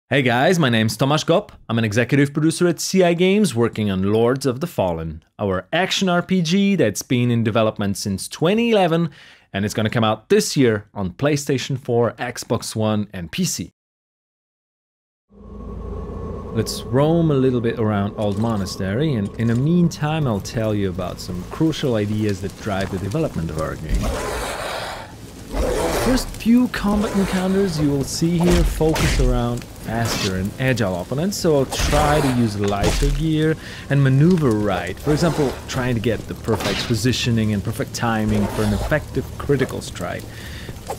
Hey guys, my name's Tomasz Gop. I'm an executive producer at CI Games working on Lords of the Fallen, our action RPG that's been in development since 2011 and it's gonna come out this year on PlayStation 4, Xbox One and PC. Let's roam a little bit around Old Monastery, and in the meantime I'll tell you about some crucial ideas that drive the development of our game. First few combat encounters you will see here focus around faster and agile opponents, so I'll try to use lighter gear and maneuver right. For example, trying to get the perfect positioning and perfect timing for an effective critical strike.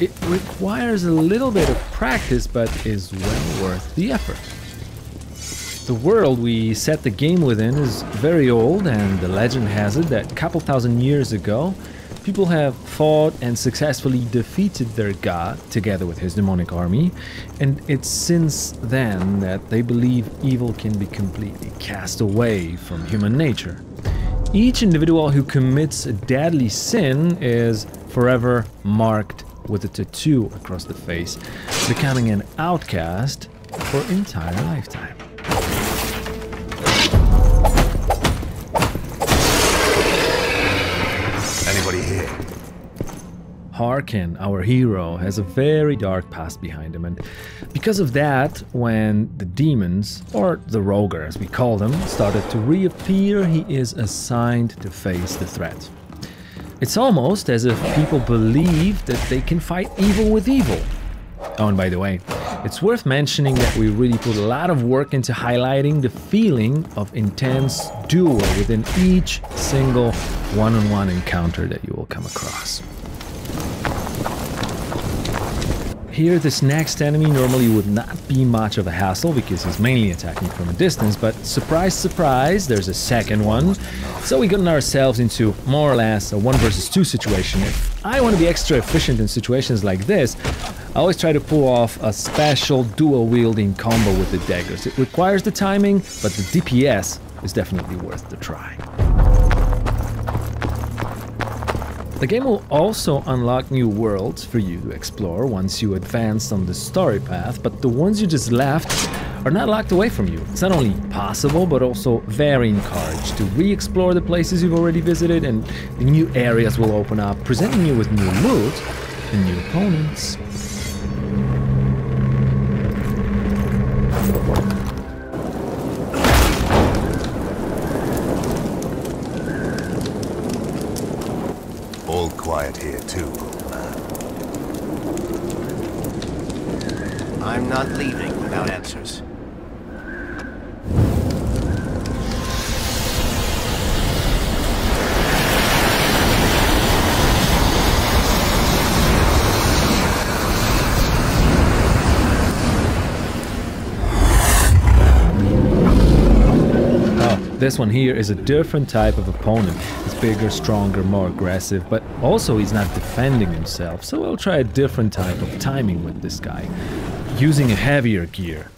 It requires a little bit of practice, but is well worth the effort. The world we set the game within is very old, and the legend has it that a couple thousand years ago, people have fought and successfully defeated their god together with his demonic army, and it's since then that they believe evil can be completely cast away from human nature. Each individual who commits a deadly sin is forever marked with a tattoo across the face, becoming an outcast for an entire lifetime. Anybody here? Harkin, our hero, has a very dark past behind him, and because of that, when the demons, or the Roger as we call them, started to reappear, he is assigned to face the threat. It's almost as if people believe that they can fight evil with evil. Oh, and by the way, it's worth mentioning that we really put a lot of work into highlighting the feeling of intense duel within each single one-on-one encounter that you will come across. Here, this next enemy normally would not be much of a hassle because he's mainly attacking from a distance, but surprise, surprise, there's a second one. So we gotten ourselves into more or less a 1 versus 2 situation. If I want to be extra efficient in situations like this, I always try to pull off a special dual-wielding combo with the daggers. It requires the timing, but the DPS is definitely worth the try. The game will also unlock new worlds for you to explore once you advance on the story path, but the ones you just left are not locked away from you. It's not only possible, but also very encouraged to re-explore the places you've already visited, and the new areas will open up, presenting you with new loot and new opponents. All quiet here too, old man. I'm not leaving without answers. This one here is a different type of opponent. He's bigger, stronger, more aggressive, but also he's not defending himself, so we'll try a different type of timing with this guy, using a heavier gear.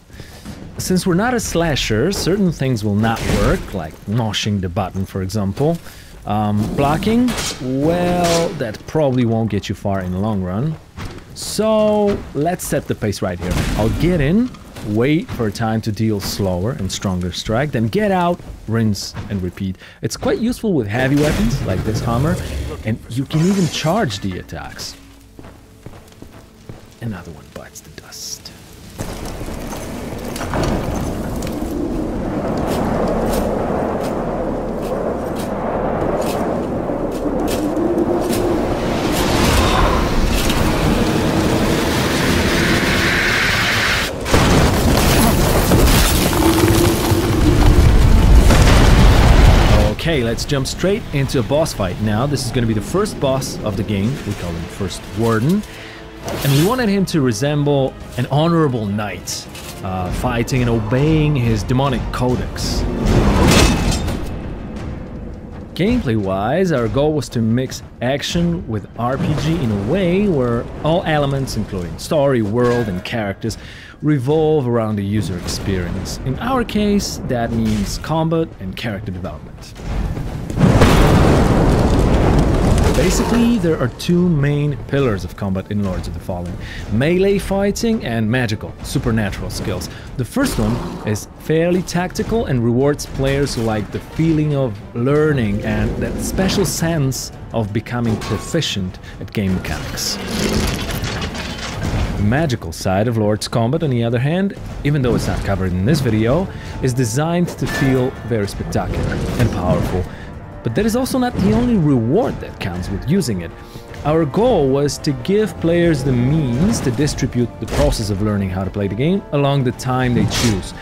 Since we're not a slasher, certain things will not work, like mashing the button, for example. Blocking, well, that probably won't get you far in the long run. So let's set the pace right here. I'll get in, wait for a time to deal slower and stronger strike, then get out, rinse and repeat. It's quite useful with heavy weapons like this hammer, and you can even charge the attacks. Another one bites the dust. Okay, let's jump straight into a boss fight now. This is going to be the first boss of the game. We call him First Warden. And we wanted him to resemble an honorable knight, fighting and obeying his demonic codex. Gameplay-wise, our goal was to mix action with RPG in a way where all elements, including story, world, and characters, revolve around the user experience. In our case, that means combat and character development. Basically, there are two main pillars of combat in Lords of the Fallen: melee fighting and magical, supernatural skills. The first one is fairly tactical and rewards players who like the feeling of learning and that special sense of becoming proficient at game mechanics. The magical side of Lord's Combat, on the other hand, even though it's not covered in this video, is designed to feel very spectacular and powerful. But that is also not the only reward that counts with using it. Our goal was to give players the means to distribute the process of learning how to play the game along the time they choose.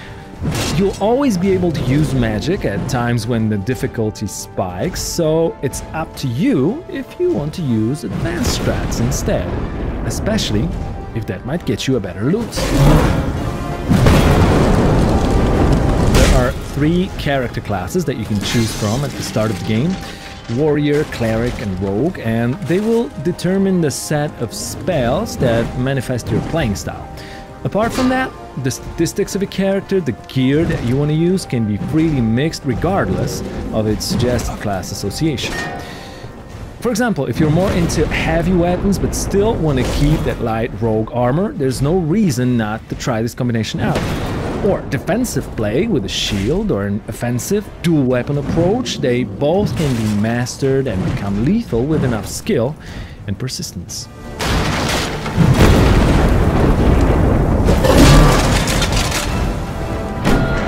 You'll always be able to use magic at times when the difficulty spikes, so it's up to you if you want to use advanced strats instead, especially if that might get you a better loot. There are 3 character classes that you can choose from at the start of the game: Warrior, Cleric and Rogue, and they will determine the set of spells that manifest your playing style. Apart from that, the statistics of a character, the gear that you want to use, can be freely mixed regardless of its suggested class association. For example, if you're more into heavy weapons but still want to keep that light rogue armor, there's no reason not to try this combination out. Or defensive play with a shield or an offensive dual weapon approach, they both can be mastered and become lethal with enough skill and persistence.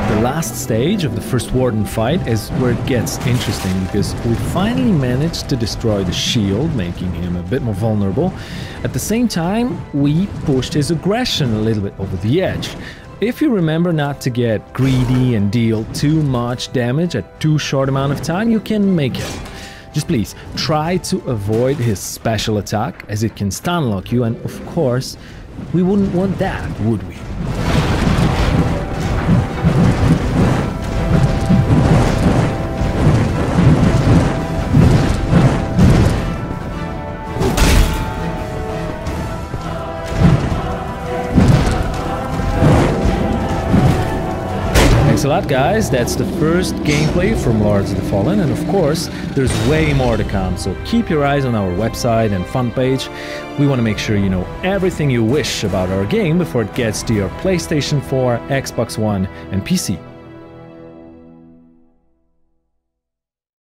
The last stage of the first Warden fight is where it gets interesting, because we finally managed to destroy the shield, making him a bit more vulnerable. At the same time, we pushed his aggression a little bit over the edge. If you remember not to get greedy and deal too much damage at too short amount of time, you can make it. Just please try to avoid his special attack, as it can stun lock you, and of course, we wouldn't want that, would we? Thanks a lot, guys. That's the first gameplay from Lords of the Fallen, and of course, there's way more to come, so keep your eyes on our website and fun page. We want to make sure you know everything you wish about our game before it gets to your PlayStation 4, Xbox One, and PC.